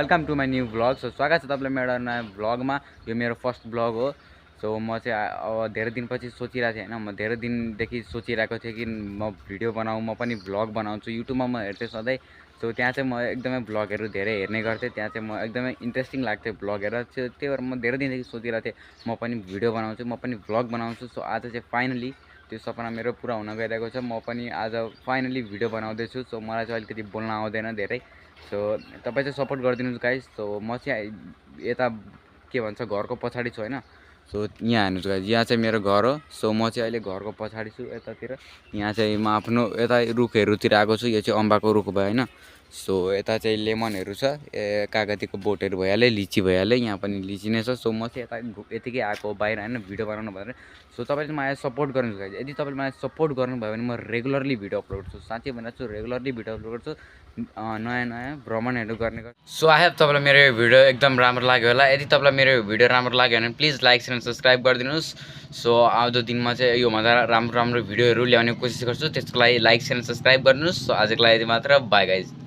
Welcome to my new blog. So स्वागत छ तपाईँलाई मेरो नयाँ ब्लगमा। यो मेरो फर्स्ट ब्लग हो। सो म चाहिँ अब धेरै दिनपछि सोचिरहेको थिएँ होइन, म धेरै दिनदेखि सोचिरहेको थिएँ कि म भिडियो बनाऊँ, म पनि ब्लग बनाउँछु। युट्युबमा म हेर्थेँ सधैँ। सो त्यहाँ चाहिँ म एकदमै ब्लगहरू धेरै हेर्ने गर्थेँ। त्यहाँ चाहिँ म एकदमै इन्ट्रेस्टिङ लाग्थ्यो ब्लग हेरेर। त्यही भएर म धेरै दिनदेखि सोचिरहेको थिएँ म पनि भिडियो बनाउँछु, म पनि ब्लग बनाउँछु। सो आज चाहिँ फाइनली त्यो सपना मेरो पुरा हुन गइरहेको छ। म पनि आज फाइनली भिडियो बनाउँदैछु। सो मलाई चाहिँ अलिकति बोल्न आउँदैन धेरै। सो तपाईँ चाहिँ सपोर्ट गरिदिनुहोस् गाइस। सो म चाहिँ यता के भन्छ घरको पछाडि छु होइन। सो यहाँ हेर्नुहोस् गाइस, यहाँ चाहिँ मेरो घर हो। सो म चाहिँ अहिले घरको पछाडि छु यतातिर। यहाँ चाहिँ म आफ्नो यता रुखहरूतिर आएको छु। यो चाहिँ अम्बाको रुख भयो होइन। सो यता चाहिँ लेमनहरू छ, कागतीको बोटहरू भइहाल्यो, लिची भइहाल्यो, यहाँ पनि लिची नै छ। सो म चाहिँ यता यतिकै आएको बाहिर होइन भिडियो बनाउनु भनेर। सो तपाईँले मलाई सपोर्ट गर्नुहोस् गाइस। यदि तपाईँले मलाई सपोर्ट गर्नुभयो भने म रेगुलरली भिडियो अपलोड गर्छु। साँच्चै भनेको छु, रेगुलरली भिडियो अपलोड गर्छु, नयाँ नयाँ भ्रमणहरू गर्ने गर्छु। सो आई होप तपाईँलाई मेरो यो भिडियो एकदम राम्रो लाग्यो होला। यदि तपाईँलाई मेरो यो भिडियो राम्रो लाग्यो भने प्लिज लाइक एन्ड सब्सक्राइब गरिदिनुहोस्। सो आउँदो दिनमा चाहिँ योभन्दा राम्रो राम्रो भिडियोहरू ल्याउने कोसिस गर्छु। त्यसको लागि लाइक एन्ड सब्सक्राइब गरिदिनुहोस्। सो आजको लागि मात्र बाई गाइज।